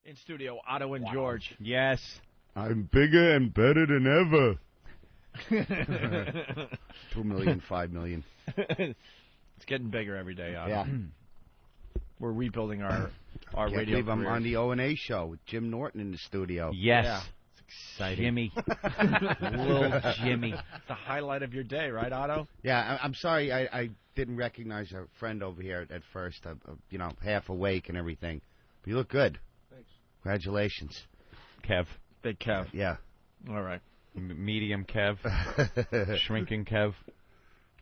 In studio, Otto and George. Yes. I'm bigger and better than ever. 2 million, 5 million. It's getting bigger every day, Otto. Yeah. We're rebuilding our Can't radio believe I'm careers. on the O&A show with Jim Norton in the studio. Yes. Yeah. Exciting. Jimmy. Little Jimmy. The highlight of your day, right, Otto? Yeah, I'm sorry I didn't recognize our friend over here at first. Half awake and everything. But you look good. Thanks. Congratulations. Kev. Big Kev. Yeah. All right. Medium Kev. Shrinking Kev.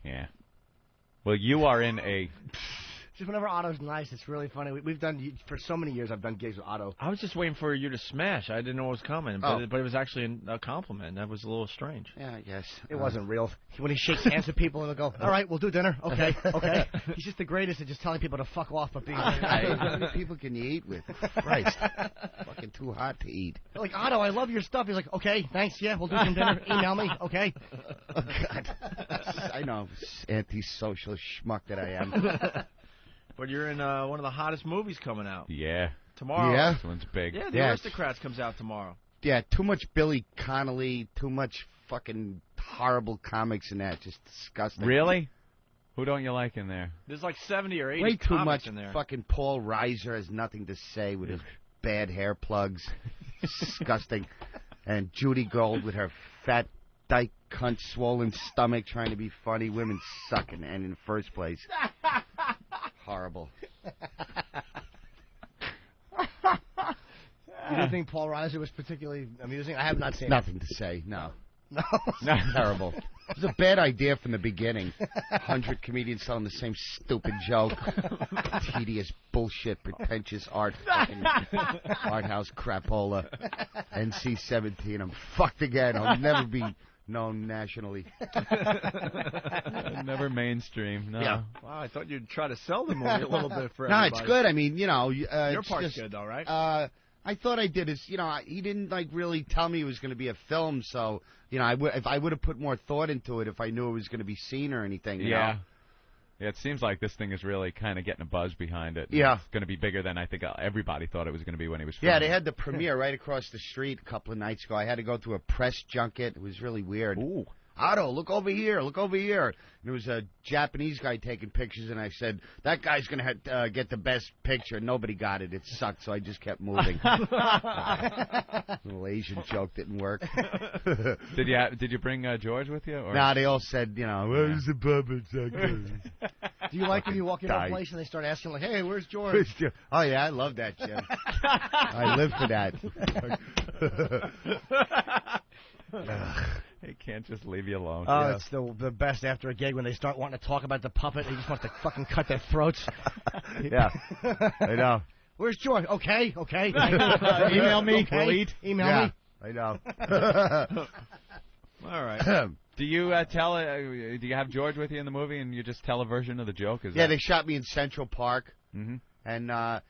Yeah. Well, you are in a... Just whenever Otto's nice, it's really funny. We've done, for so many years, I've done gigs with Otto. I was just waiting for you to smash. I didn't know it was coming, but it was actually a compliment. That was a little strange. Yeah, I guess. It wasn't real. When he shakes hands with people and they'll go, all right, we'll do dinner. Okay, okay. He's just the greatest at just telling people to fuck off but being How many people can you eat with? Christ. Fucking too hot to eat. They're like, Otto, I love your stuff. He's like, okay, thanks, yeah, we'll do some dinner. Email me, okay? Oh, God. I know, antisocial schmuck that I am. But you're in one of the hottest movies coming out. Yeah. Tomorrow. Yeah? This one's big. Yeah, The Aristocrats comes out tomorrow. Yeah, too much Billy Connolly, too much fucking horrible comics in that. Just disgusting. Really? Who don't you like in there? There's like 70 or 80 Way too comics much in there. fucking Paul Reiser has nothing to say with his bad hair plugs. Disgusting. And Judy Gold with her fat dyke cunt swollen stomach trying to be funny. Women sucking and in the first place. Horrible. You didn't think Paul Reiser was particularly amusing? I have not seen Nothing to say, no. No. Terrible. It was a bad idea from the beginning. 100 comedians telling the same stupid joke. Tedious bullshit, pretentious art house crapola. NC-17. I'm fucked again. I'll never be known nationally. Never mainstream, no. Yeah. Wow, I thought you'd try to sell the movie a little bit for No, everybody. it's good. I mean, Your part's good, though, right? I thought I did. He didn't really tell me it was going to be a film. So, if I would have put more thought into it, if I knew it was going to be seen or anything. You know? Yeah, it seems like this thing is really kind of getting a buzz behind it. Yeah. It's going to be bigger than I think everybody thought it was going to be when he was filming. Yeah, they had the premiere right across the street a couple of nights ago. I had to go through a press junket. It was really weird. Ooh. Otto, look over here, look over here. And there was a Japanese guy taking pictures, and I said, that guy's going to get the best picture. Nobody got it. It sucked, so I just kept moving. Little Asian joke didn't work. Did you bring George with you? Or? Nah, they all said, where's the puppets? Do you like when you walk into a place and they start asking, like, hey, where's George? Oh, yeah, I love that, Jim. I live for that. He can't just leave you alone. Oh, it's the best after a gig when they start wanting to talk about the puppet. They just want to fucking cut their throats. Yeah, I know. Where's George? Okay. Email me. Okay. We'll eat. Email me. I know. All right. Do you do you have George with you in the movie and you just tell a version of the joke? They shot me in Central Park. Mm-hmm. And, I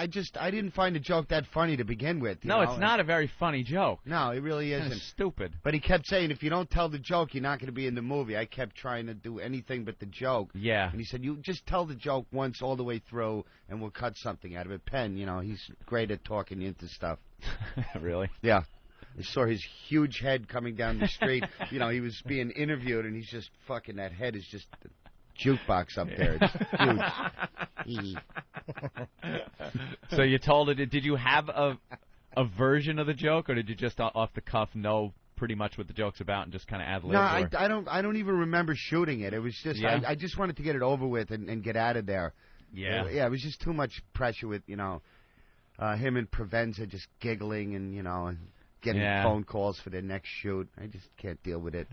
didn't find the joke that funny to begin with. No, it's not a very funny joke. No, it really isn't. It's stupid. But he kept saying, if you don't tell the joke, you're not going to be in the movie. I kept trying to do anything but the joke. Yeah. And he said, you just tell the joke once all the way through, and we'll cut something out of it. Penn, he's great at talking into stuff. Really? Yeah. I saw his huge head coming down the street. He was being interviewed, and he's just fucking, that head is just a jukebox up there. It's huge. So you told it. Did you have a version of the joke, or did you just off the cuff know pretty much what the joke's about and just kind of ad lib? No, I don't even remember shooting it. It was just I just wanted to get it over with and get out of there. Yeah. It was just too much pressure with him and Provenza just giggling and getting phone calls for their next shoot. I just can't deal with it.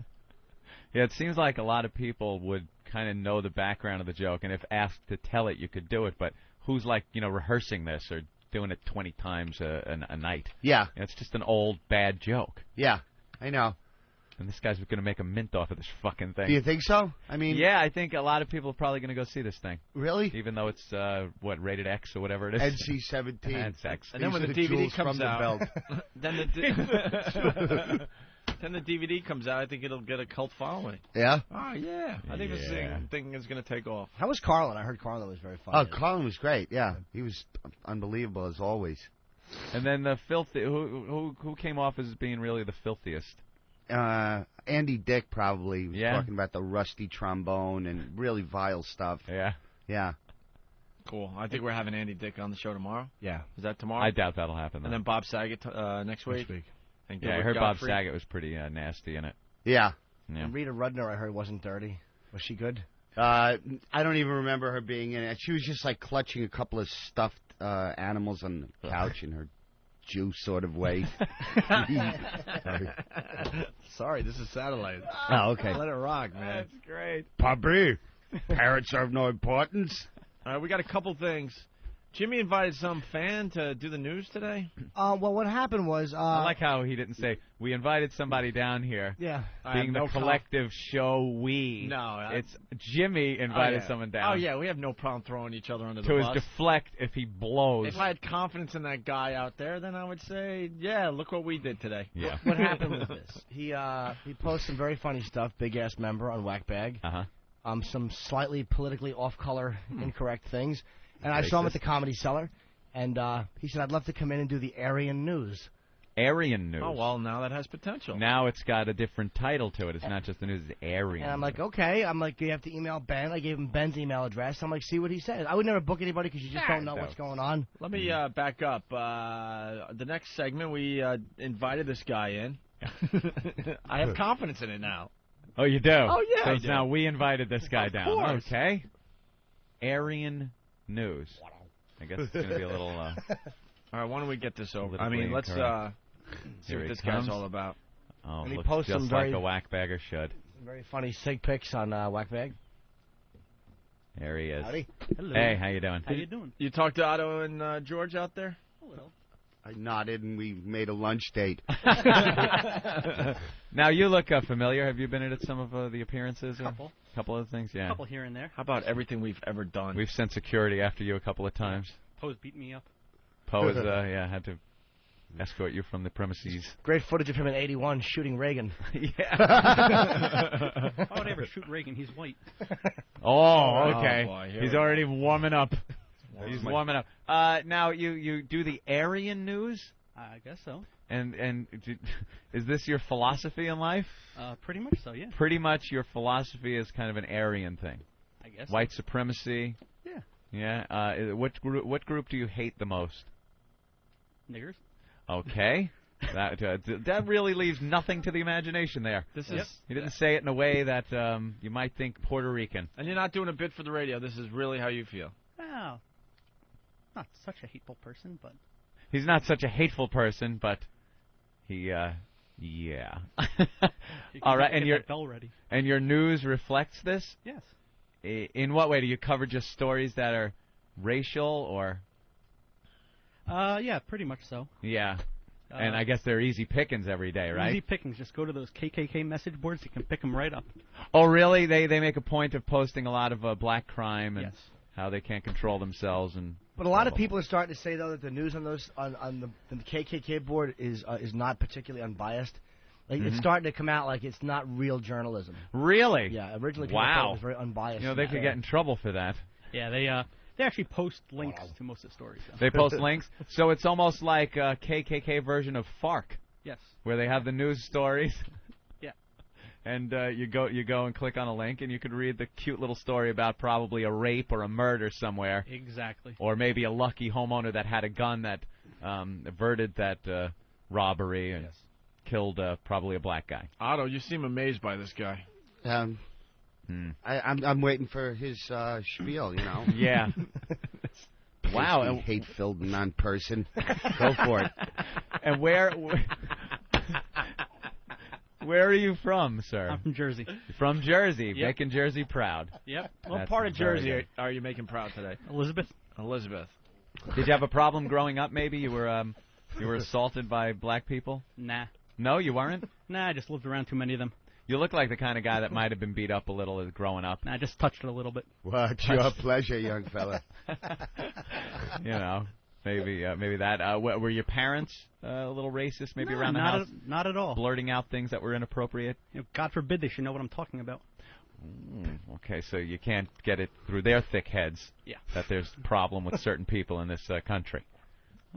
Yeah, it seems like a lot of people would kind of know the background of the joke, and if asked to tell it, you could do it. But who's rehearsing this or doing it 20 times a night? Yeah. It's just an old bad joke. Yeah, I know. And this guy's going to make a mint off of this fucking thing. Do you think so? I mean, yeah, I think a lot of people are probably going to go see this thing. Really? Even though it's rated X or whatever it is. NC-17. It's X. And then when the DVD comes out, then the DVD comes out, I think it'll get a cult following. Yeah? Oh, yeah. I think this thing is going to take off. How was Carlin? I heard Carlin was very funny. Oh, Carlin was great, yeah. He was unbelievable, as always. And then the filthy. Who came off as being really the filthiest? Andy Dick probably was Yeah? talking about the rusty trombone and really vile stuff. Yeah. Yeah. Cool. I think we're having Andy Dick on the show tomorrow. Yeah. Is that tomorrow? I doubt that'll happen. Though. And then Bob Saget next week. And Yeah, I Gilbert heard Bob Gottfried. Saget was pretty nasty in it. Yeah. Yeah. And Rita Rudner, I heard, wasn't dirty. Was she good? I don't even remember her being in it. She was just like clutching a couple of stuffed animals on the couch in her Jew sort of way. Sorry, this is satellite. Oh, okay. Let it rock, man. That's great. Puppy, parrots have no importance. All right, we got a couple things. Jimmy invited some fan to do the news today. Well, what happened was... I like how he didn't say, we invited somebody down here. Yeah. Being the collective show we. No. It's Jimmy invited someone down. Oh, yeah, we have no problem throwing each other under the To bus. his deflect if he blows. If I had confidence in that guy out there, then I would say, yeah, look what we did today. Yeah. What happened was this. He posted some very funny stuff, big-ass member on Whackbag. Uh-huh. Some slightly politically off-color, incorrect things. And I saw him at the Comedy Cellar, and he said, I'd love to come in and do the Aryan News. Aryan News. Oh, well, now that has potential. Now it's got a different title to it. It's not just the news, it's Aryan. And I'm like, okay. I'm like, you have to email Ben. I gave him Ben's email address. I'm like, see what he says. I would never book anybody because you just don't know what's going on. Let me back up. The next segment, we invited this guy in. I have confidence in it now. Oh, you do? Oh, yeah, So I do. now we invited this guy Of down. course. Okay. Aryan News. I guess it's going to be a little... All right, why don't we get this over? I Politically mean, let's incorrect. see Here what he this comes. guy's all about. Oh, And he looks posts just some like very- a whackbagger should. Very funny sig pics on Whackbag. There he is. Howdy. Hello. Hey, how you doing? How you doing? You talked to Otto and George out there? A little. I nodded and we made a lunch date. Now, you look familiar. Have you been at some of the appearances? Couple of things, yeah. A couple here and there. How about everything we've ever done? We've sent security after you a couple of times. Poe's beating me up. Poe has, had to escort you from the premises. Great footage of him in '81 shooting Reagan. Yeah. Why would I ever shoot Reagan? He's white. Oh, okay. Oh, boy, here He's we go. already warming up. He's my- warming up. Now, you do the Aryan News? I guess so. And is this your philosophy in life? Pretty much so, yeah. Pretty much your philosophy is kind of an Aryan thing. I guess. White supremacy. Yeah. Yeah. What group do you hate the most? Niggers. Okay. That really leaves nothing to the imagination there. This Yep. is, He didn't say it in a way that you might think Puerto Rican. and you're not doing a bit for the radio. This is really how you feel. Well, not such a hateful person, but He's not such a hateful person, but he, yeah. you All right, get and your that bell ready. and your news reflects this. Yes. In what way do you cover just stories that are racial or? Yeah, pretty much so. Yeah. And I guess they're easy pickings every day, right? Easy pickings. Just go to those KKK message boards. You can pick them right up. Oh, really? They make a point of posting a lot of black crime and Yes. how they can't control themselves and. But a lot of people are starting to say though that the news on those on the KKK board is not particularly unbiased. Like it's starting to come out like it's not real journalism. Really? Yeah, originally people thought Wow. it was very unbiased. You know, they could get in trouble for that. Yeah, they actually post links to most of the stories. So. They post links, so it's almost like a KKK version of FARC, Yes. where they have the news stories. Yeah. And you go and click on a link, and you could read the cute little story about probably a rape or a murder somewhere, Exactly. or maybe a lucky homeowner that had a gun that averted that robbery and killed probably a black guy. Otto, you seem amazed by this guy. I'm waiting for his spiel, you know. Yeah. Wow. Wow, hate-filled non-person. Go for it. And where are you from, sir? I'm from Jersey. From Jersey, Yep. making Jersey proud. Yep. What That's part of very Jersey good. are you making proud today? Elizabeth. Elizabeth. Did you have a problem growing up? Maybe you were assaulted by black people. Nah. No, you weren't. Nah, I just lived around too many of them. You look like the kind of guy that might have been beat up a little as growing up. Nah, I just touched it a little bit. What's your pleasure, young fella? You know, maybe that. Were your parents a little racist? Maybe around the house, Not at all. blurting out things that were inappropriate. You know, God forbid they should know what I'm talking about. Okay, so you can't get it through their thick heads. Yeah. That there's a problem with certain people in this country.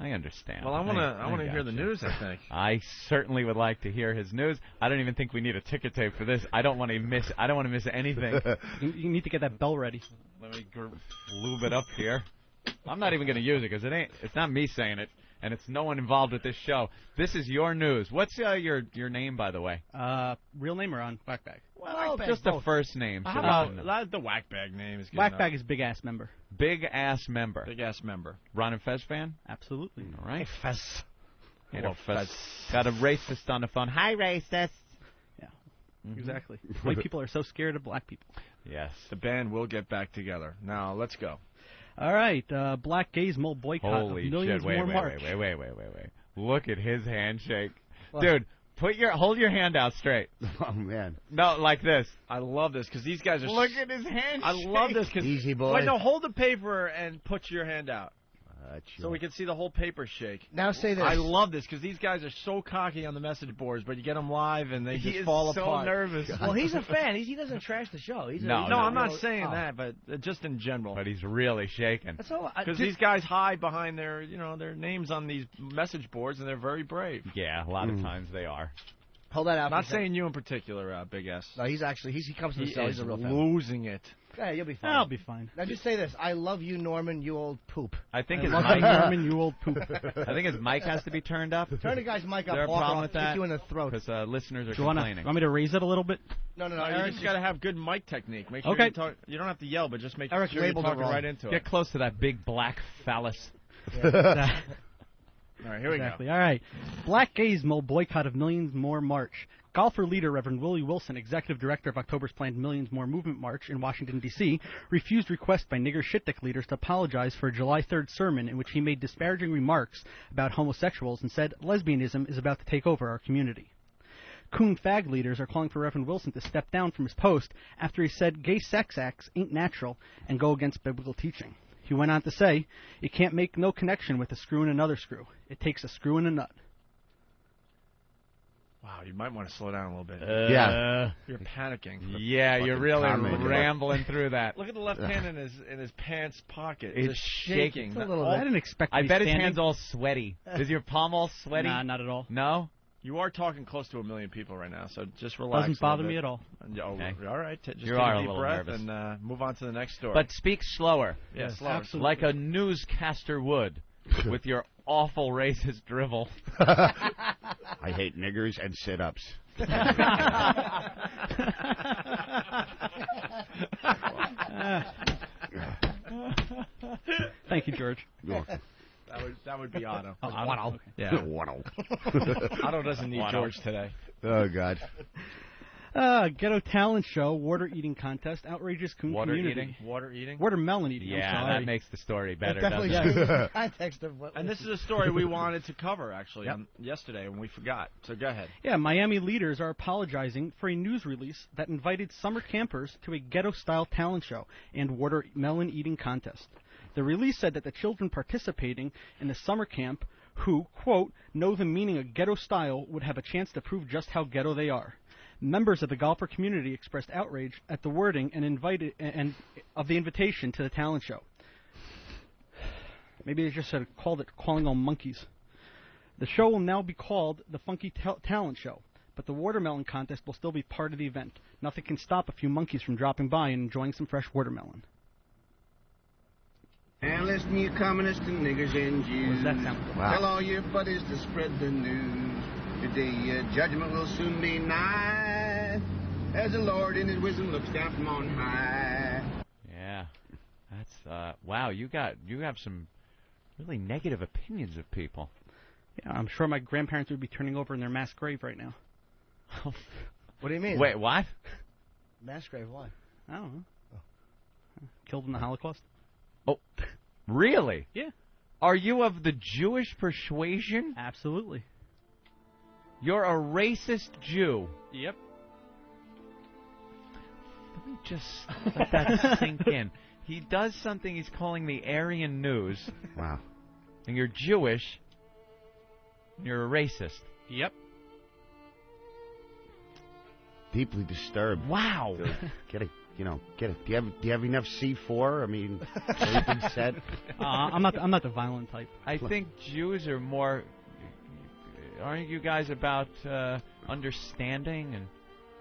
I understand. Well, I want to hear the news, I think. I certainly would like to hear his news. I don't even think we need a ticker tape for this. I don't want to miss anything. You need to get that bell ready. Let me lube it up here. I'm not even going to use it because it's not me saying it, and it's no one involved with this show. This is your news. What's your name, by the way? Real name or on Whackbag? Well, just the first name. How about the Whackbag name? Is good Whackbag is big ass member. Big ass member. Big ass member. Ron and Fez fan? Absolutely. All right. Hey, Fez. Hello, Fez. Got a racist on the phone. Hi, racist. Yeah, exactly. White people are so scared of black people. Yes. The band will get back together. Now, let's go. All right. Black gays mold boycott of Holy millions shit. Wait. March. Look at his handshake. Dude, hold your hand out straight. Oh, man. No, like this. I love this because these guys are... Look at his handshake. I love this because... Easy, boy. Wait, no, hold the paper and put your hand out. Sure. So we can see the whole paper shake. Now say this. I love this because these guys are so cocky on the message boards, but you get them live and they just fall apart. He is so nervous. Well, he's a fan. He doesn't trash the show. No, I'm not saying that, but just in general. But he's really shaking. That's all. Because these guys hide behind their names on these message boards, and they're very brave. Yeah, a lot of times they are. Hold that out. I'm not saying you in particular, Big S. No, he comes to the show. He's a real fan. Losing it. Yeah, you'll be fine. I'll be fine. Now just say this: I love you, Norman. You old poop. I think I his love mic. you, Norman, you old poop. I think his mic has to be turned up. Turn the guy's mic up. Is there a Walker, problem I'll with kick that? you in the throat. Because listeners are Do you want complaining. me to raise it a little bit? No. You just got to have good mic technique. Make sure Okay. you talk. You don't have to yell, but just make Eric sure you're labeled it talking wrong. right into Get it. close to that big black phallus. All right, here we go. All right. Black gays mold boycott of millions more march. Golfer leader Reverend Willie Wilson, executive director of October's planned Millions More Movement March in Washington, D.C., refused requests by nigger shit-dick leaders to apologize for a July 3rd sermon in which he made disparaging remarks about homosexuals and said lesbianism is about to take over our community. Coon fag leaders are calling for Reverend Wilson to step down from his post after he said gay sex acts ain't natural and go against biblical teaching. He went on to say, "You can't make no connection with a screw and another screw. It takes a screw and a nut." Wow, you might want to slow down a little bit. Yeah. You're panicking. Yeah, you're really comment. rambling through that. Look at the left hand in his pants pocket. It's just shaking. It's a little I didn't expect. I to be bet his standing. hand's all sweaty. Is your palm all sweaty? Nah, not at all. No? You are talking close to 1 million people right now, so just relax. Doesn't bother me at all. Okay. All right, just You take are a a deep little breath nervous. and move on to the next story. But speak slower. yeah, slower. absolutely. Like a newscaster would, with your awful racist drivel. I hate niggers and sit-ups. Thank you, George. That would be Otto. Otto. Okay. Yeah. Waddle. Otto doesn't need Otto. George today. Oh, God. Ghetto talent show, water eating contest, outrageous coon Water community. eating? Water eating. Watermelon eating. Yeah, I'm sorry. that makes the story better, That definitely doesn't it? shows the context of what. And this is a story we wanted to cover actually yesterday, and we forgot. So go ahead. Yeah, Miami leaders are apologizing for a news release that invited summer campers to a ghetto-style talent show and watermelon eating contest. The release said that the children participating in the summer camp who, quote, know the meaning of ghetto style would have a chance to prove just how ghetto they are. Members of the golfer community expressed outrage at the wording and of the invitation to the talent show. Maybe they just called it Calling All Monkeys. The show will now be called the Funky Talent Show, but the watermelon contest will still be part of the event. Nothing can stop a few monkeys from dropping by and enjoying some fresh watermelon. And listen, you communists and niggers and Jews. What does that sound like? Wow. Tell all your buddies to spread the news. Today, judgment will soon be nigh, as the Lord in his wisdom looks down from on high. Yeah. That's, wow, you have some really negative opinions of people. Yeah, I'm sure my grandparents would be turning over in their mass grave right now. What do you mean? Wait, what? Mass grave? Why? I don't know. Killed in the Holocaust? Oh, really? Yeah. Are you of the Jewish persuasion? Absolutely. You're a racist Jew. Yep. Let me just let that sink in. He does something he's calling the Aryan News, Wow. and you're Jewish, and you're a racist. Yep. Deeply disturbed. Wow. Kidding. get it. Do you have enough C4? I mean, everything set. I'm not the violent type. I think Jews are more. Aren't you guys about understanding and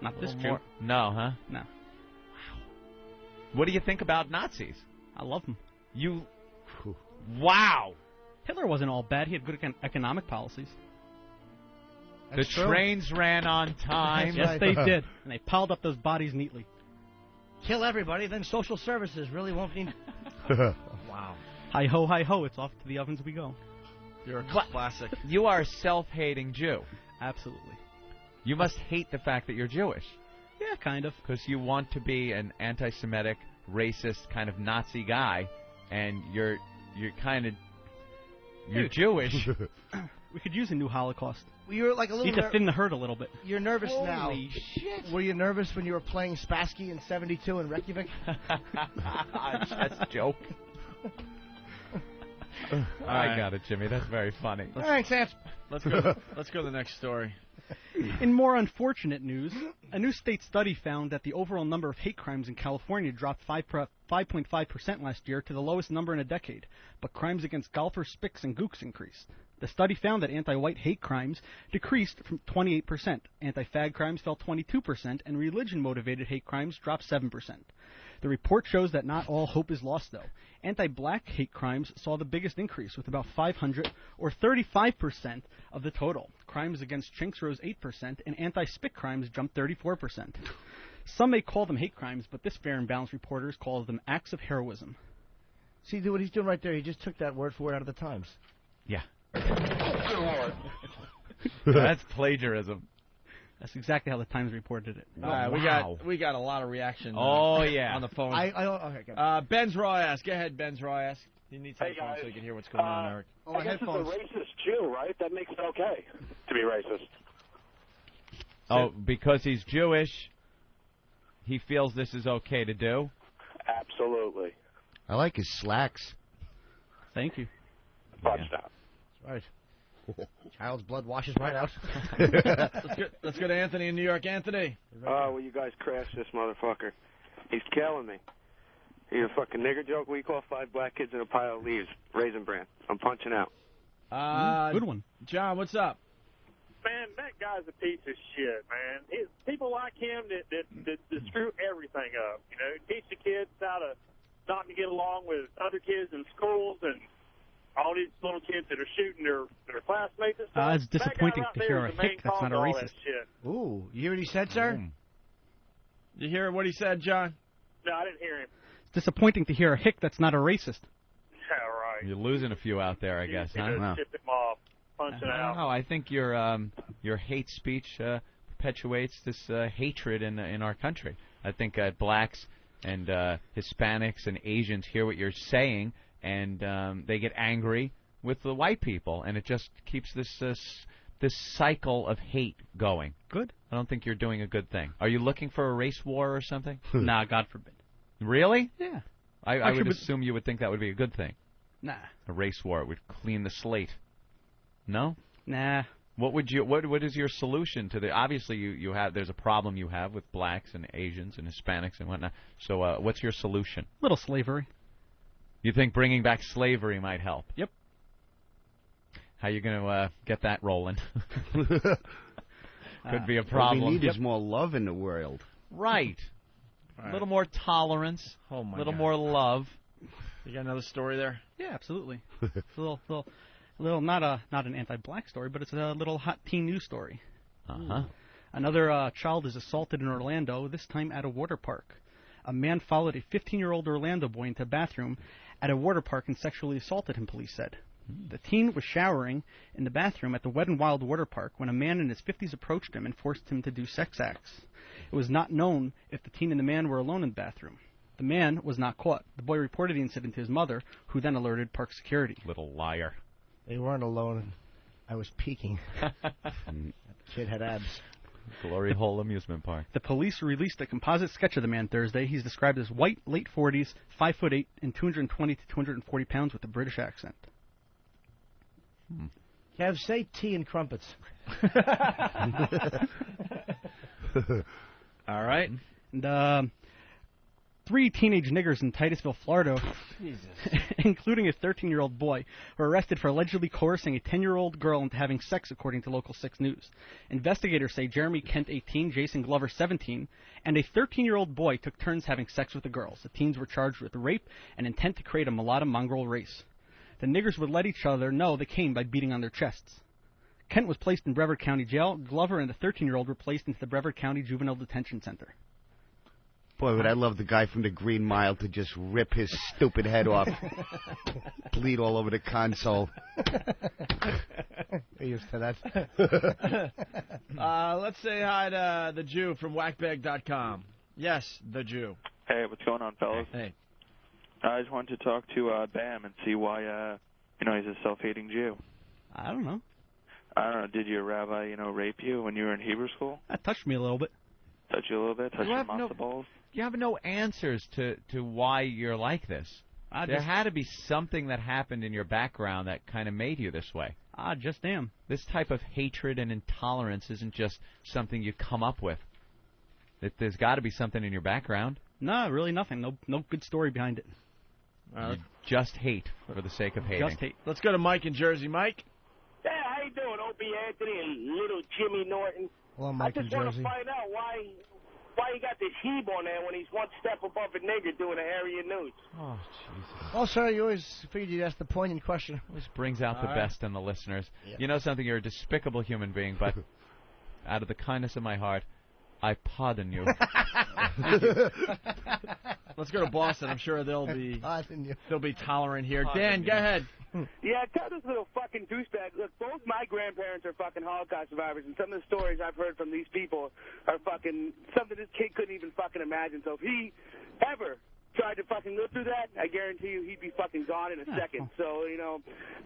Not this Jew. more? No, huh? No. What do you think about Nazis? I love them. You. Wow. Hitler wasn't all bad. He had good economic policies. The trains ran on time. Yes, they did. And they piled up those bodies neatly. Kill everybody, then social services really won't need... Wow. Hi-ho, it's off to the ovens we go. You're a classic. You are a self-hating Jew. Absolutely. You must hate the fact that you're Jewish. Yeah, kind of. Because you want to be an anti-Semitic, racist, kind of Nazi guy, and you're Jewish. We could use a new Holocaust. Well, you're like a little... Need to thin the herd a little bit. You're nervous now. Holy shit. Were you nervous when you were playing Spassky in 72 in Reykjavik? That's a joke. I got it, Jimmy. That's very funny. Thanks, Ants. Let's go to the next story. In more unfortunate news, a new state study found that the overall number of hate crimes in California dropped 5.5% last year to the lowest number in a decade, but crimes against golfers, spics, and gooks increased. The study found that anti-white hate crimes decreased from 28%, anti-fag crimes fell 22%, and religion-motivated hate crimes dropped 7%. The report shows that not all hope is lost, though. Anti-black hate crimes saw the biggest increase, with about 500, or 35% of the total. Crimes against chinks rose 8%, and anti-spic crimes jumped 34%. Some may call them hate crimes, but this Fair and Balanced Reporters calls them acts of heroism. See, what he's doing right there, he just took that word for word out of the Times. Yeah. That's plagiarism. That's exactly how the Times reported it. We got a lot of reaction. Oh yeah. On the phone. Okay, go. Ben's Royask. Go ahead, Ben's Royask. You need some phone so you can hear what's going on, Eric. I guess it's a racist Jew, right? That makes it okay to be racist. Oh, because he's Jewish, he feels this is okay to do? Absolutely. I like his slacks. Thank you. Touchdown. Right. Child's blood washes right out. Let's go to Anthony in New York. Anthony. Oh, will you guys crash this motherfucker? He's killing me. He's a fucking nigger joke. We call 5 black kids in a pile of leaves. Raisin Bran. I'm punching out. Good one. John, what's up? Man, that guy's a piece of shit, man. People like him that screw everything up. You know, teach the kids how to not to get along with other kids in schools and all these little kids that are shooting their classmates and stuff. It's disappointing to hear a hick that's not a racist. Ooh, you hear what he said, sir? You hear what he said, John? No, I didn't hear him. It's disappointing to hear a hick that's not a racist. Yeah, right. You're losing a few out there, I guess, huh? Wow. Tip him off, punch it out. No, I think your hate speech perpetuates this hatred in our country. I think blacks and Hispanics and Asians hear what you're saying, and they get angry with the white people, and it just keeps this cycle of hate going. Good. I don't think you're doing a good thing. Are you looking for a race war or something? Nah, God forbid. Really? Yeah. I would assume you would think that would be a good thing. Nah. A race war. It would clean the slate. No? Nah. What is your solution to the? Obviously, you have there's a problem you have with blacks and Asians and Hispanics and whatnot. So, what's your solution? Little slavery. You think bringing back slavery might help? Yep. How you going to get that rolling? Could be a problem. What we need is more love in the world. Right. A little more tolerance. Oh my A little God. more love. You got another story there? Yeah, absolutely. It's a little not an anti-black story, but it's a little hot teen news story. Uh-huh. Another child is assaulted in Orlando, this time at a water park. A man followed a 15-year-old Orlando boy into a bathroom at a water park and sexually assaulted him, police said. The teen was showering in the bathroom at the Wet n Wild water park when a man in his 50s approached him and forced him to do sex acts. It was not known if the teen and the man were alone in the bathroom. The man was not caught. The boy reported the incident to his mother, who then alerted park security. Little liar. They weren't alone. I was peeking. That kid had abs. Glory Hole Amusement Park. The police released a composite sketch of the man Thursday. He's described as white, late 40s, 5'8", and 220 to 240 pounds with a British accent. Kev, say tea and crumpets. All right. And 3 teenage niggers in Titusville, Florida, including a 13-year-old boy, were arrested for allegedly coercing a 10-year-old girl into having sex, according to Local 6 News. Investigators say Jeremy Kent, 18, Jason Glover, 17, and a 13-year-old boy took turns having sex with the girls. The teens were charged with rape and intent to create a mulatto mongrel race. The niggers would let each other know they came by beating on their chests. Kent was placed in Brevard County Jail. Glover and the 13-year-old were placed into the Brevard County Juvenile Detention Center. Boy, would I love the guy from the Green Mile to just rip his stupid head off, bleed all over the console. You're used to that. Let's say hi to the Jew from whackbag.com. Yes, the Jew. Hey, what's going on, fellas? Hey. I just wanted to talk to Bam and see why, he's a self-hating Jew. I don't know. I don't know. Did your rabbi, rape you when you were in Hebrew school? That touched me a little bit. Touch you a little bit? Touch your matzo balls? You have no answers to why you're like this. There had to be something that happened in your background that kind of made you this way. I just am. This type of hatred and intolerance isn't just something you come up with. There's got to be something in your background. No, really nothing. No good story behind it. You just hate for the sake of hating. Just hate. Let's go to Mike in Jersey. Mike? Hey, how you doing, Opie Anthony and little Jimmy Norton? Hello, Mike in I just want Jersey. to find out why you got this heeb on there when he's one step above a nigger doing a Harriet news. Oh, Jesus. Oh, sir, you always figured you'd ask the poignant question. This brings out the best in the listeners. Yeah. You know something? You're a despicable human being, but out of the kindness of my heart, I pardon you. Let's go to Boston. I'm sure they'll be tolerant here. Dan, go ahead. Yeah, tell this little fucking douchebag. Look, both my grandparents are fucking Holocaust survivors, and some of the stories I've heard from these people are fucking something this kid couldn't even fucking imagine. So if he ever tried to fucking go through that, I guarantee you he'd be fucking gone in a second. So,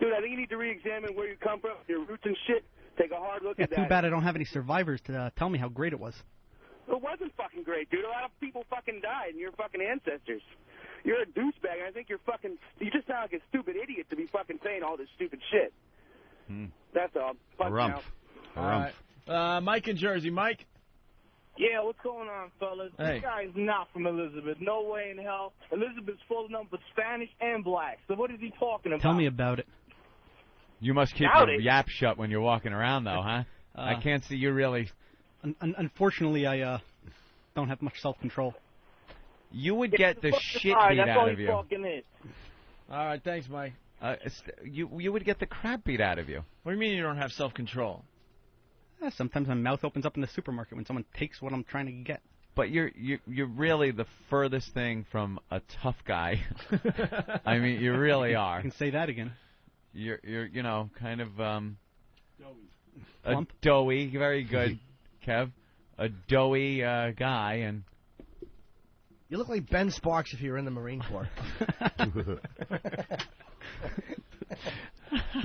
dude, I think you need to re-examine where you come from, your roots and shit. Take a hard look at that. Too bad I don't have any survivors to tell me how great it was. It wasn't fucking great, dude. A lot of people fucking died, and your fucking ancestors. You're a douchebag, and I think you just sound like a stupid idiot to be fucking saying all this stupid shit. That's all. Fuck now. Mike in Jersey. Mike? Yeah, what's going on, fellas? Hey. This guy is not from Elizabeth. No way in hell. Elizabeth's full enough for Spanish and black. So what is he talking about? Tell me about it. You must keep your yap shut when you're walking around, though, huh? I can't see you really. Unfortunately, I don't have much self-control. You would get the shit beat out of you. All right, thanks, Mike. You would get the crap beat out of you. What do you mean you don't have self-control? Sometimes my mouth opens up in the supermarket when someone takes what I'm trying to get. But you're really the furthest thing from a tough guy. I mean, you really are. You can say that again. You're kind of Plump? a doughy, very good, Kev, a doughy guy, and you look like Ben Sparks if you were in the Marine Corps.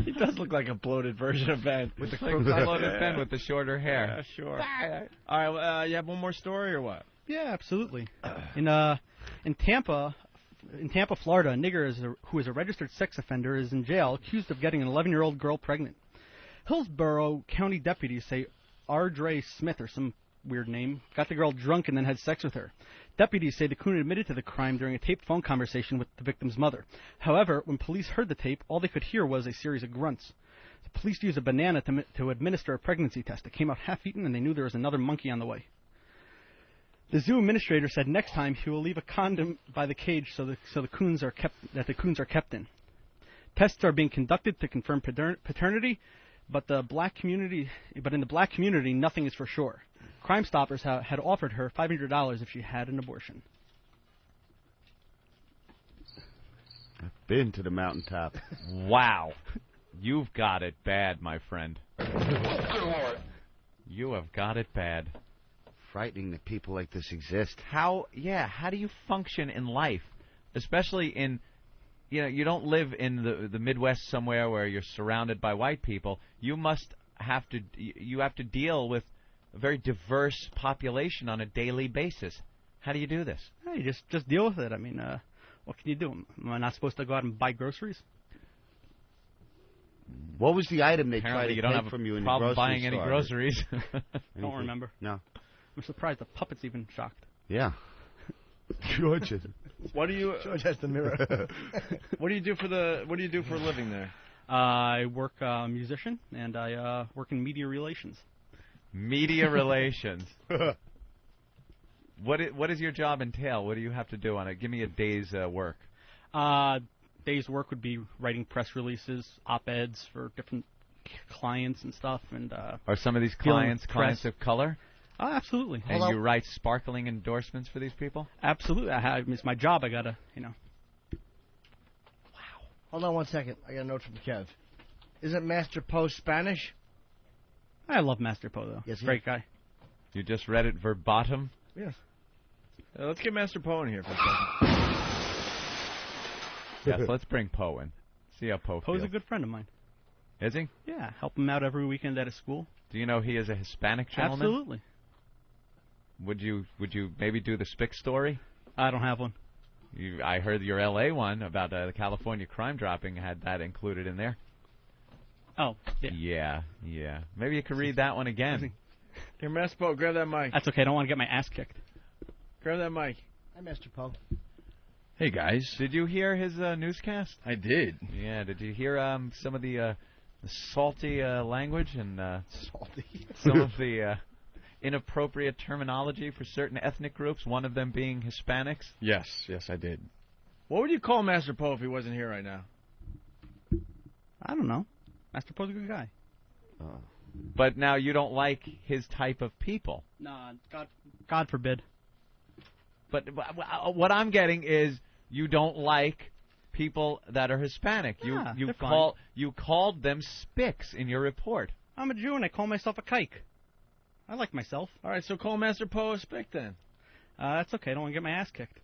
He does look like a bloated version of Ben. With the bloated Ben with the shorter hair. Yeah, sure. All right, you have one more story or what? Yeah, absolutely. In Tampa, Florida, a nigger who is a registered sex offender is in jail accused of getting an 11-year-old girl pregnant. Hillsborough County deputies say Ardre Smith, or some weird name, got the girl drunk and then had sex with her. Deputies say the coon admitted to the crime during a taped phone conversation with the victim's mother. However, when police heard the tape, all they could hear was a series of grunts. The police used a banana to administer a pregnancy test. It came out half-eaten, and they knew there was another monkey on the way. The zoo administrator said next time he will leave a condom by the cage so the coons are kept in. Tests are being conducted to confirm paternity, but in the black community, nothing is for sure. Crime Stoppers had offered her $500 if she had an abortion. I've been to the mountaintop. Wow. You've got it bad, my friend. You have got it bad. Frightening that people like this exist. How do you function in life? Especially in, you don't live in the Midwest somewhere where you're surrounded by white people. You have to deal with a very diverse population on a daily basis. How do you do this? Hey, just deal with it. I mean, what can you do? Am I not supposed to go out and buy groceries? What was the item they Apparently tried to take from you in the grocery store? buying any groceries. Don't remember. No. I'm surprised the puppet's even shocked. Yeah. George. What do you? George has the mirror. What do you do for a living there? I work musician, and I work in media relations. Media relations. What does your job entail? What do you have to do on it? Give me a day's work. Day's work would be writing press releases, op-eds for different clients and stuff. And are some of these clients of color? Absolutely. And you write sparkling endorsements for these people? Absolutely. It's my job. I gotta, Hold on 1 second. I got a note from Kev. Isn't Master Poe Spanish? I love Master Poe, though. Yes, great guy. You just read it verbatim? Yes. Let's get Master Poe in here for a second. Yes, let's bring Poe in. See how Poe Poe's feels. a good friend of mine. Is he? Yeah, help him out every weekend at his school. Do you know he is a Hispanic gentleman? Absolutely. Would you maybe do the Spick story? I don't have one. I heard your L.A. one about the California crime dropping had that included in there. Oh, yeah. Yeah. Maybe you could read that one again. Here, Master Poe, grab that mic. That's okay. I don't want to get my ass kicked. Grab that mic. Hi, Master Poe. Hey, guys. Did you hear his newscast? I did. Yeah, did you hear some of the salty language and some of the inappropriate terminology for certain ethnic groups, one of them being Hispanics? Yes, I did. What would you call Master Poe if he wasn't here right now? I don't know. Master Poe's a good guy. But now you don't like his type of people. Nah, God forbid. But what I'm getting is you don't like people that are Hispanic. Yeah, You called them spicks in your report. I'm a Jew and I call myself a kike. I like myself. All right, so call Master Poe a spick then. That's okay. I don't want to get my ass kicked.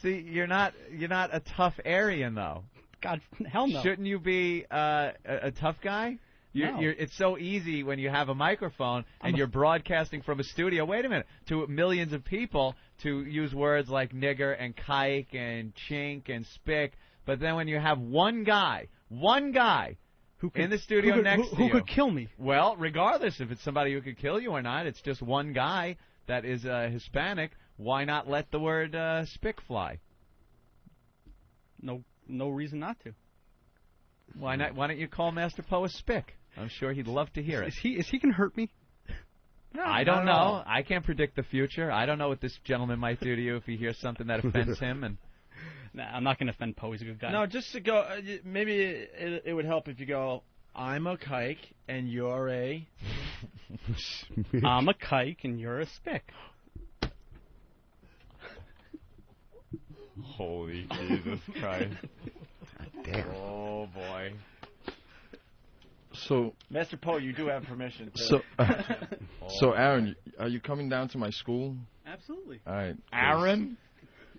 See, you're not a tough Aryan though. God, hell no. Shouldn't you be a tough guy? No. It's so easy when you have a microphone and you're broadcasting from a studio. Wait a minute, to millions of people to use words like nigger and kike and chink and spick. But then when you have one guy who could, in the studio next to you, who could kill me? Well, regardless if it's somebody who could kill you or not, it's just one guy that is Hispanic. Why not let the word spick fly? No reason not to. Why not? Why don't you call Master Poe a spick? I'm sure he'd love to hear it. Is he gonna hurt me? No, I don't know. I can't predict the future. I don't know what this gentleman might do to you if he hears something that offends him. And nah, I'm not gonna offend Poe. He's a good guy. No, just to go. Maybe it would help if you go. I'm a kike and you're a. I'm a kike and you're a spick. Holy Jesus Christ! Damn. Oh boy. So, Master Poe, you do have permission. So Aaron, are you coming down to my school? Absolutely. All right. Aaron?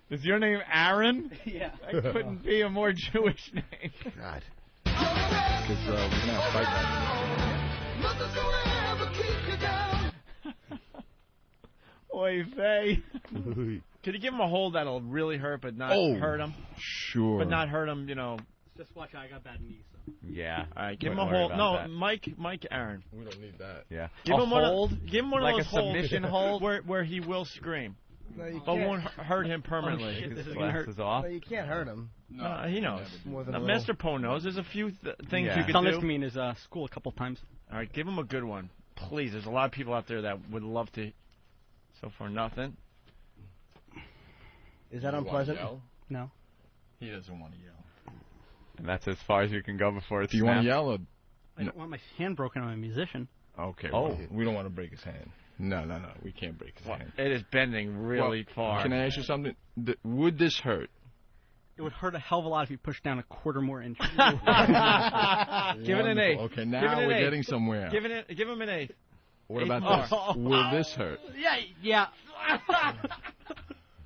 Is your name Aaron? Yeah. That couldn't be a more Jewish name. God. Because we're going to have a fight night. Oy vey. Could you give him a hold that'll really hurt, but not hurt him? Sure. But not hurt him, Just watch out. I got bad knees. So. Yeah. All right, give him a hold. No, Mike, Aaron. We don't need that. Yeah. Give him hold. Give him one like of those a submission hold, where he will scream, No, but won't hurt him permanently. Oh, shit, this His is gonna hurt. glasses off. No, you can't hurt him. No, he knows. More than No, a little. Master Poe knows. There's a few things Yeah. you He's can done this do. to me in his school a couple times. All right, give him a good one, please. There's a lot of people out there that would love to. So far, nothing. Is that unpleasant? No. He doesn't want to yell. And that's as far as you can go before it's Do you want to yell? Or... I don't want my hand broken. I'm a musician. Okay. Well, we don't want to break his hand. No. We can't break his hand. It is bending really far. Can I ask you something? Would this hurt? It would hurt a hell of a lot if you pushed down a quarter more inch. Give it an 8. Okay, now we're getting somewhere. Give him an 8. What about this? Will this hurt? Yeah.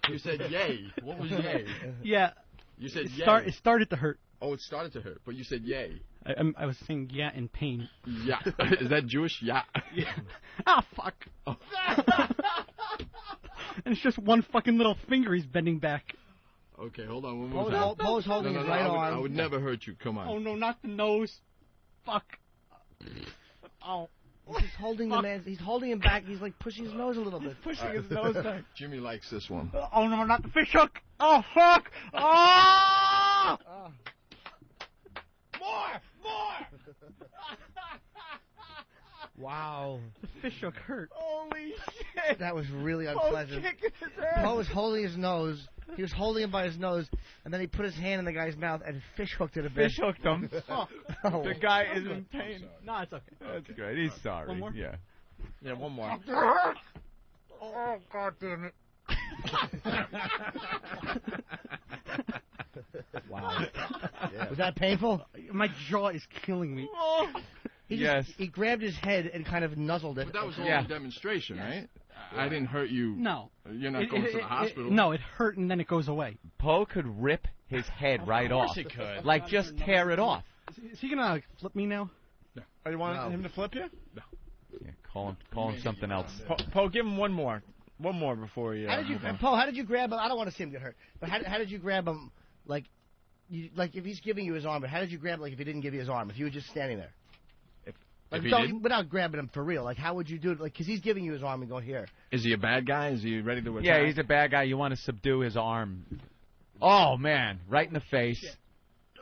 You said yay. What was yay? Yeah. You said It yay. started to hurt. Oh, it started to hurt, but you said yay. I was saying yeah in pain. Yeah. Is that Jewish? Yeah. Yeah. Ah, fuck. Oh. And it's just one fucking little finger he's bending back. Okay, hold on. One more time. Poe's holding his right arm. I would never hurt you. Come on. Oh, no, not the nose. Fuck. Oh. He's just holding the man. He's holding him back. He's like pushing his nose a little bit. Pushing his nose back. Jimmy likes this one. Oh no, not the fish hook! Oh fuck! Oh! More! Wow. The fish hook hurt. Holy shit! That was really unpleasant. Poe was holding his nose. He was holding him by his nose, and then he put his hand in the guy's mouth and fish hooked it a bit. Fish hooked him. Oh. The guy is in pain. No, it's okay. That's great. He's sorry. One more? Yeah. Yeah, one more. Oh, God damn it. Wow. Yeah. Was that painful? My jaw is killing me. He grabbed his head and kind of nuzzled it. But that was all a demonstration, right? I didn't hurt you. No. You're not going to the hospital. No, it hurt and then it goes away. Poe could rip his head right Of course off. he could. Like, just tear it off. Is he gonna like, flip me now? No. Oh, you want him to flip you? No. Yeah, call him something else. Poe, give him one more. One more before you. Poe, how did you grab him? I don't want to see him get hurt. But how did you grab him? Like if he's giving you his arm, but how did you grab him? Like if he didn't give you his arm, if you were just standing there. If he didn't? Without grabbing him for real, like how would you do it? Like because he's giving you his arm and going here. Is he a bad guy? Is he ready to attack? Yeah, he's a bad guy. You want to subdue his arm. Oh, man. Right in the face. Shit.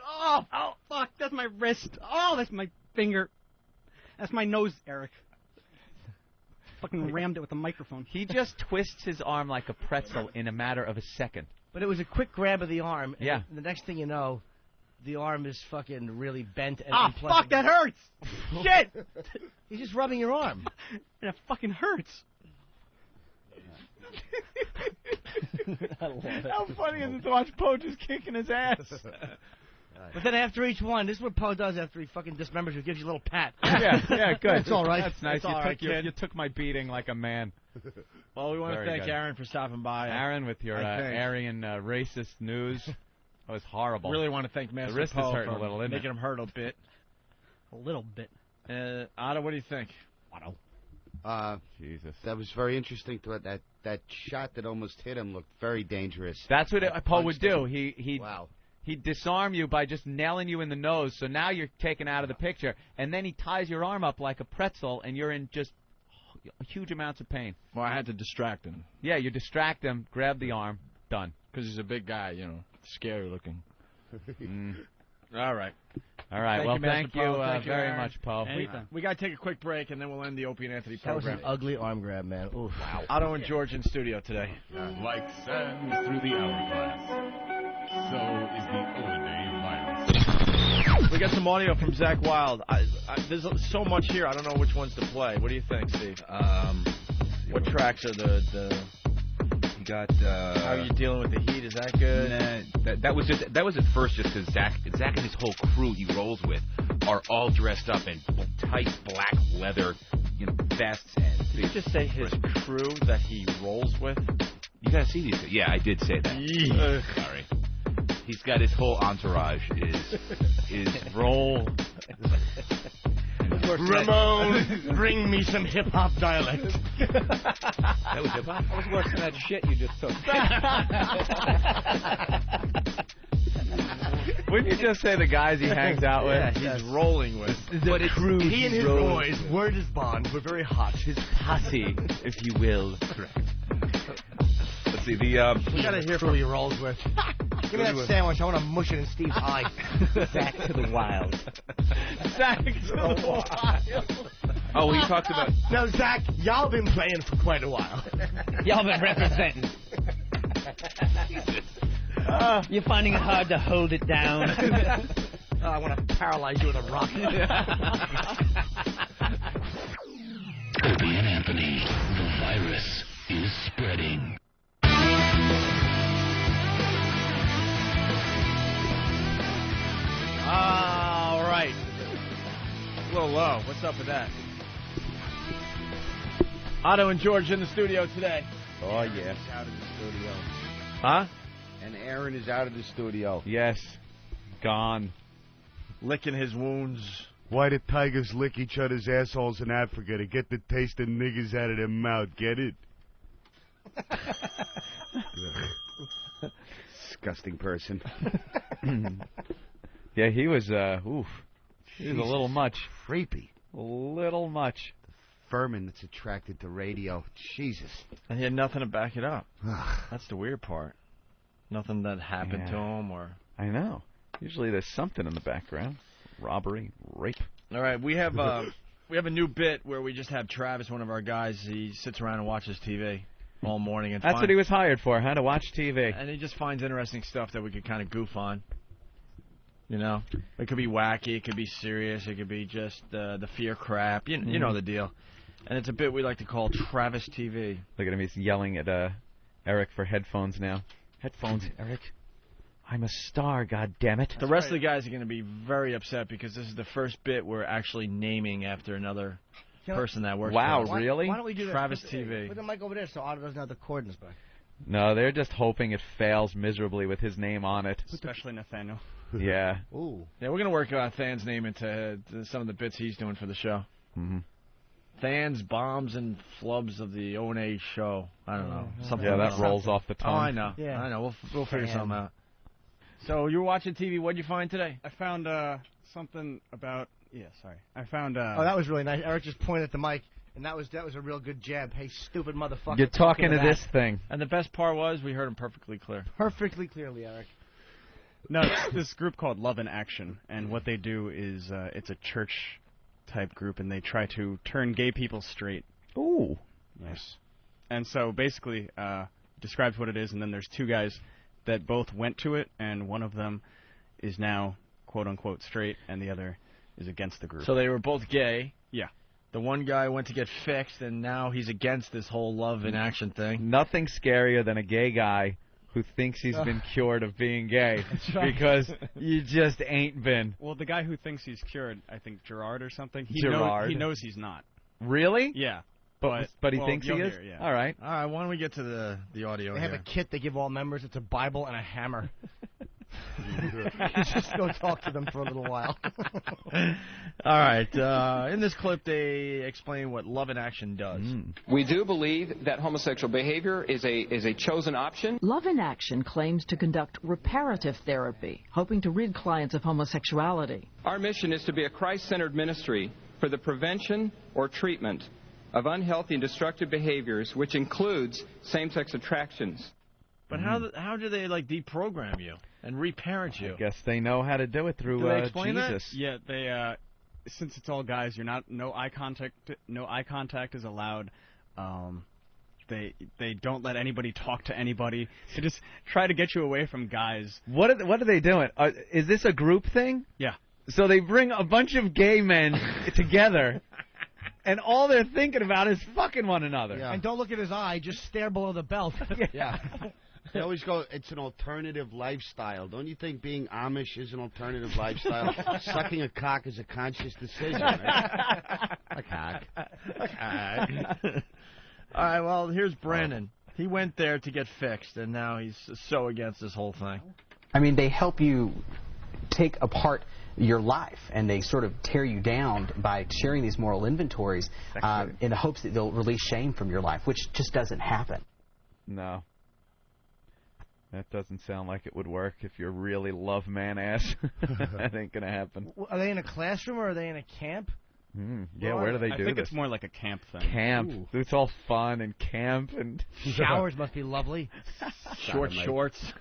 Oh, fuck. That's my wrist. Oh, that's my finger. That's my nose, Eric. Fucking rammed it with a microphone. He just twists his arm like a pretzel in a matter of a second. But it was a quick grab of the arm. And Yeah. the next thing you know, the arm is fucking really bent and Ah, fuck, that hurts! Shit! He's just rubbing your arm. And it fucking hurts. How funny is it to watch Poe just kicking his ass? But then after each one, this is what Poe does after he fucking dismembers you. He gives you a little pat. Yeah, good. It's all right. That's nice. It's all right, kid. You took my beating like a man. Well, we want to Very thank good. Aaron for stopping by. Aaron, with your Aryan racist news. That was horrible. Really want to thank Master The wrist Poe is hurting for a little, isn't making it? him hurt a bit. A little bit. Otto, what do you think? Otto. Jesus. That was very interesting. That shot that almost hit him looked very dangerous. That's what Poe would do. Wow. He'd disarm you by just nailing you in the nose, so now you're taken out of the picture, and then he ties your arm up like a pretzel, and you're in just huge amounts of pain. Well, I had to distract him. Yeah, you distract him, grab the arm, done. Because he's a big guy, scary looking. All right. All right. Thank you, Master thank you Poe. Thank you, very Aaron. much, Poe. We got to take a quick break, and then we'll end the Opie and Anthony That was program. an ugly arm grab, man. Oof. Wow. Otto and George in studio today. Like sand through the hourglass, so is the Holiday virus. We got some audio from Zach Wilde. There's so much here. I don't know which ones to play. What do you think, Steve? What tracks are the? You got. How are you dealing with the heat? Is that good? Nah, that was at first just because Zach and his whole crew he rolls with are all dressed up in tight black leather, vests and. Did you just say his crew that he rolls with? You gotta see these. Yeah, I did say that. Sorry. He's got his whole entourage is roll. Ramon, bring me some hip-hop dialect. That was hip-hop? That was worse than that shit you just took. Wouldn't you just say the guys he hangs out with? Yeah, he's rolling with. But He and his boys, word is bond, were very hot. His posse, if you will. Correct. Let's see, We gotta hear who he rolls with. Give me that sandwich. I want to mush it in Steve's eye. Back to the wild. Zach to the wild. Oh, he talked about... Now, Zach, y'all been playing for quite a while. Y'all been representing. You're finding it hard to hold it down. I want to paralyze you with a rock. Opie and Anthony, the virus is spreading. All right. A little low. What's up with that? Otto and George in the studio today. Oh, yes. Out of the studio. Huh? And Aaron is out of the studio. Yes. Gone. Licking his wounds. Why do tigers lick each other's assholes in Africa? To get the taste of niggers out of their mouth. Get it? Disgusting person. Yeah, he was, oof. He was a little much. Creepy. A little much. vermin that's attracted to radio. Jesus. And he had nothing to back it up. That's the weird part. Nothing that happened to him or... I know. Usually there's something in the background. Robbery, rape. All right, we have a new bit where we just have Travis, one of our guys. He sits around and watches TV all morning. And That's what he was hired for, huh? To watch TV. And he just finds interesting stuff that we could kind of goof on. You know, it could be wacky, it could be serious, it could be just the fear crap. You know the deal. And it's a bit we like to call Travis TV. Look at him, he's yelling at Eric for headphones now. Headphones, Eric. I'm a star, goddammit. The rest of the guys are going to be very upset because this is the first bit we're actually naming after another person that works for us. Really? Why don't we do that? Travis TV. Put the mic over there so Otto doesn't have the cord in his back. No, they're just hoping it fails miserably with his name on it. Especially Nathaniel. Yeah. Ooh. Yeah, we're going to work Than's name into some of the bits he's doing for the show. Mm-hmm. Than's bombs and flubs of the O&A show. I don't know. Something Yeah, like that rolls off the tongue. Oh, I know. Yeah. I know. We'll figure something out. So you were watching TV. What did you find today? I found something about... Yeah, sorry. I found... Oh, that was really nice. Eric just pointed at the mic, and that was a real good jab. Hey, stupid motherfucker. You're talking to this thing. And the best part was we heard him perfectly clear. Perfectly clearly, Eric. No, it's this group called Love in Action, and what they do is it's a church-type group, and they try to turn gay people straight. Ooh. Yes. And so basically describes what it is, and then there's two guys that both went to it, and one of them is now quote-unquote straight, and the other is against the group. So they were both gay. Yeah. The one guy went to get fixed, and now he's against this whole Love in Action thing. Nothing scarier than a gay guy who thinks he's been cured of being gay because you just ain't been. Well, the guy who thinks he's cured, I think Gerard or something, he knows he's not. Really? Yeah. But he thinks he is? Hear, yeah. All right. All right, why don't we get to the audio They here? have a kit they give all members. It's a Bible and a hammer. Just go talk to them for a little while. All right. In this clip, they explain what Love in Action does. We do believe that homosexual behavior is a chosen option. Love in Action claims to conduct reparative therapy, hoping to rid clients of homosexuality. Our mission is to be a Christ-centered ministry for the prevention or treatment of unhealthy and destructive behaviors, which includes same-sex attractions. But how do they deprogram you and reparent you? I guess they know how to do it through Do they explain Jesus. that? Yeah, they since it's all guys, no eye contact is allowed. They don't let anybody talk to anybody. They just try to get you away from guys. What are they doing? Is this a group thing? Yeah. So they bring a bunch of gay men together, and all they're thinking about is fucking one another. Yeah. And don't look at his eye. Just stare below the belt. Yeah. They always go, it's an alternative lifestyle. Don't you think being Amish is an alternative lifestyle? Sucking a cock is a conscious decision, right? A cock. All right, well, here's Brandon. He went there to get fixed, and now he's so against this whole thing. I mean, they help you take apart your life, and they sort of tear you down by sharing these moral inventories in the hopes that they'll release shame from your life, which just doesn't happen. No. That doesn't sound like it would work if you're really love man-ass. That ain't going to happen. Are they in a classroom or are they in a camp? Yeah, where do they do this? I think it's more like a camp thing. Camp. Ooh. It's all fun and camp and... Showers must be lovely. Short shorts.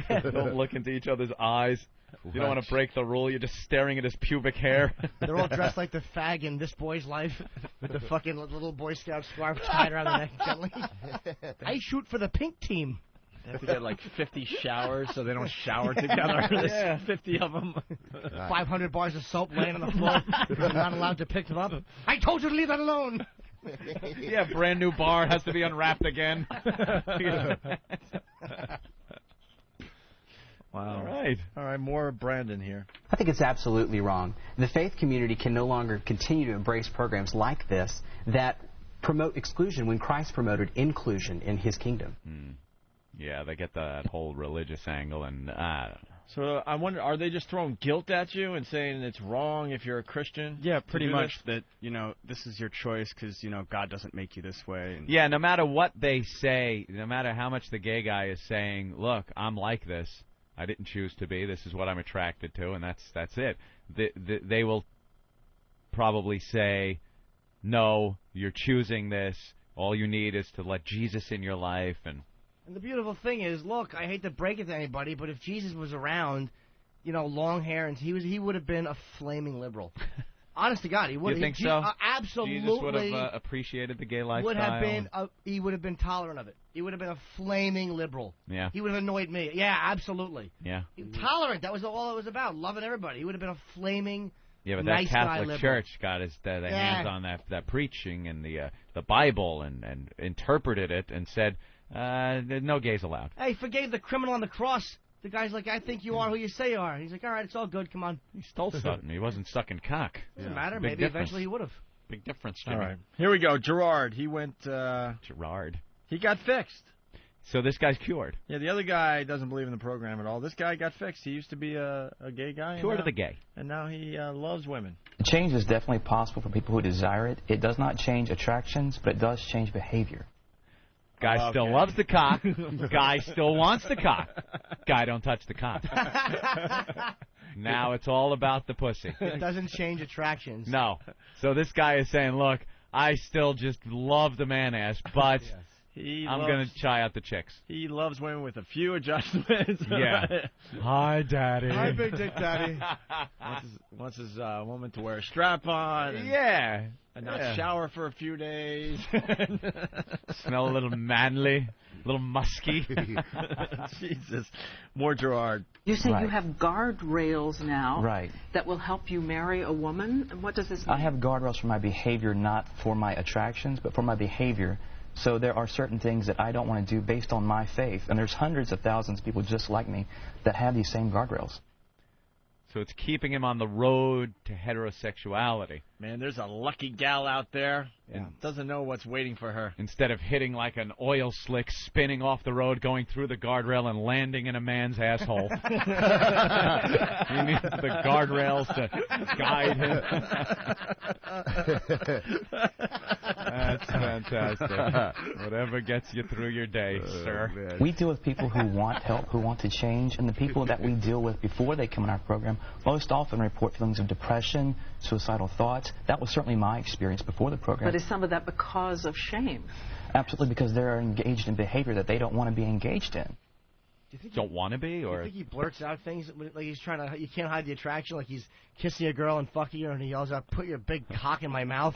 Don't look into each other's eyes. You don't want to break the rule. You're just staring at his pubic hair. They're all dressed like the fag in This Boy's Life with the fucking little Boy Scout scarf tied around the neck gently. I shoot for the pink team. They have to get 50 showers so they don't shower together. There's 50 of them. 500 bars of soap laying on the floor. They're not allowed to pick them up. I told you to leave that alone. Yeah, brand new bar has to be unwrapped again. Wow. All right, more Brandon here. I think it's absolutely wrong. The faith community can no longer continue to embrace programs like this that promote exclusion when Christ promoted inclusion in his kingdom. Yeah, they get that whole religious angle, and I don't know. So I wonder, are they just throwing guilt at you and saying it's wrong if you're a Christian? Yeah, pretty much that, this is your choice because, God doesn't make you this way. And yeah, no matter what they say, no matter how much the gay guy is saying, look, I'm like this. I didn't choose to be. This is what I'm attracted to, and that's it. They will probably say, no, you're choosing this. All you need is to let Jesus in your life. And the beautiful thing is, look, I hate to break it to anybody, but if Jesus was around, long hair, and he would have been a flaming liberal. Honest to God, he would. You think so? Absolutely. Jesus would have appreciated the gay lifestyle. He would have been tolerant of it. He would have been a flaming liberal. Yeah. He would have annoyed me. Yeah, absolutely. Yeah. Tolerant. That was all it was about. Loving everybody. He would have been a flaming. Yeah, but nice that Catholic guy Church got the hands on that preaching and the Bible and interpreted it and said no gays allowed. Hey, forgave the criminal on the cross. The guy's like, I think you are who you say you are. He's like, all right, it's all good. Come on. He stole something. He wasn't sucking cock. Doesn't matter. Big Maybe difference. eventually he would have. Big difference, Jimmy. All right. Here we go. Gerard. He went. Gerard. He got fixed. So this guy's cured. Yeah, the other guy doesn't believe in the program at all. This guy got fixed. He used to be a gay guy. Cured of the gay. And now he loves women. Change is definitely possible for people who desire it. It does not change attractions, but it does change behavior. Guy still loves the cock. Guy still wants the cock. Guy don't touch the cock. Now it's all about the pussy. It doesn't change attractions. No. So this guy is saying, look, I still just love the man ass, but I'm going to try out the chicks. He loves women with a few adjustments. Yeah. Hi, Daddy. Hi, Big Dick Daddy. Wants his woman to wear a strap-on. And not shower for a few days. Smell a little manly, a little musky. Jesus. More Gerard. You say you have guardrails now Right. that will help you marry a woman? What does this mean? I have guardrails for my behavior, not for my attractions, but for my behavior. So there are certain things that I don't want to do based on my faith. And there's hundreds of thousands of people just like me that have these same guardrails. So it's keeping him on the road to heterosexuality. Man, there's a lucky gal out there and doesn't know what's waiting for her. Instead of hitting like an oil slick, spinning off the road, going through the guardrail and landing in a man's asshole. He needs the guardrails to guide him. That's fantastic. Whatever gets you through your day, sir. Man. We deal with people who want help, who want to change, and the people that we deal with before they come in our program most often report feelings of depression, suicidal thoughts. That was certainly my experience before the program. But is some of that because of shame? Absolutely, because they're engaged in behavior that they don't want to be engaged in. Don't want to be, or you think he blurts out things like he's trying to? You can't hide the attraction, like he's kissing a girl and fucking her, and he yells out, "Put your big cock in my mouth."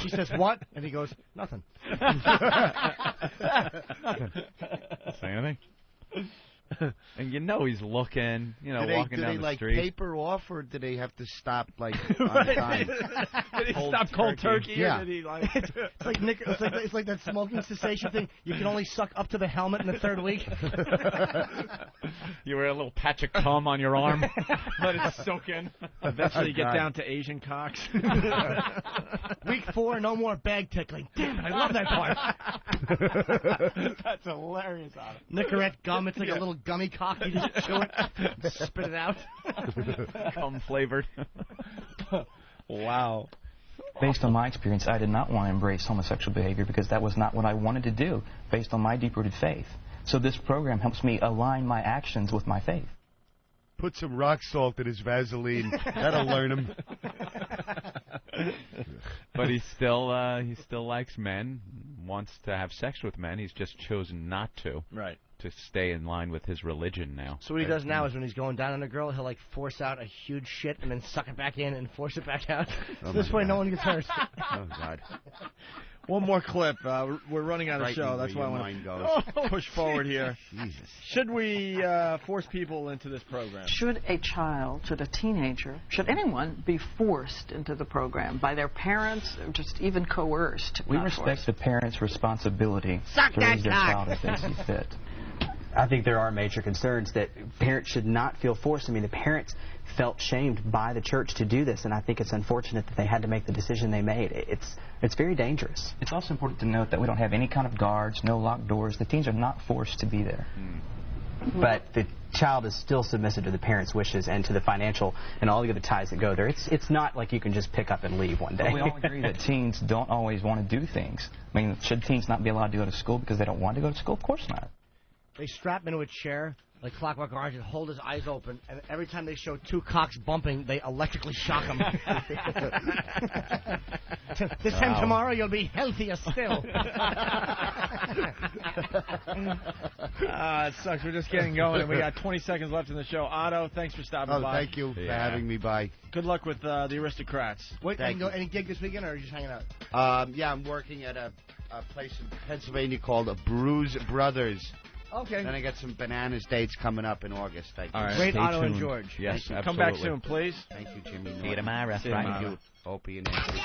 She says, "What?" And he goes, "Nothing." Say anything. And he's looking, walking do down they the like street. paper off, or do they have to stop on Right. time? Did he stop cold turkey? Yeah. Or did he like... It's like that smoking cessation thing. You can only suck up to the helmet in the third week. You wear a little patch of cum on your arm, let it soak in. Eventually you get down to Asian cocks. Week 4, no more bag tickling. Damn it, I love that part. That's hilarious, Otto. Nicorette gum, it's like a little gummy cock. You just chew it, spit it out. Cum flavored. Wow. Based on my experience, I did not want to embrace homosexual behavior because that was not what I wanted to do based on my deep-rooted faith. So this program helps me align my actions with my faith. Put some rock salt in his Vaseline. That'll learn him. But he still likes men, wants to have sex with men. He's just chosen not to. Right. To stay in line with his religion now. So what he does now is when he's going down on a girl, he'll like force out a huge shit and then suck it back in and force it back out. So this way no one gets hurt. Oh, God. One more clip. We're running out of show. That's why I want to push forward here. Jesus. Should we force people into this program? Should a child, should a teenager, should anyone be forced into the program by their parents or just even coerced? We respect the parents' responsibility Suck to raise that their cock. child as they see fit. I think there are major concerns that parents should not feel forced. I mean, the parents felt shamed by the church to do this, and I think it's unfortunate that they had to make the decision they made. It's very dangerous. It's also important to note that we don't have any kind of guards, no locked doors. The teens are not forced to be there. But the child is still submissive to the parents' wishes and to the financial and all the other ties that go there. It's not like you can just pick up and leave one day. But we all agree that teens don't always want to do things. I mean, should teens not be allowed to go to school because they don't want to go to school? Of course not. They strap him into a chair, like Clockwork Orange, and hold his eyes open, and every time they show two cocks bumping, they electrically shock him. This time tomorrow, you'll be healthier still. It sucks. We're just getting going, and we got 20 seconds left in the show. Otto, thanks for stopping by. Thank you for having me by. Good luck with the Aristocrats. Wait, any gig this weekend, or are you just hanging out? Yeah, I'm working at a place in Pennsylvania called Bruise Brothers. Okay. Then I got some Bananas dates coming up in August. Thank you. All right. Great, Otto and George. Yes, absolutely. Come back soon, please. Thank you, Jimmy. See you tomorrow. Thank you. Opie and Anthony.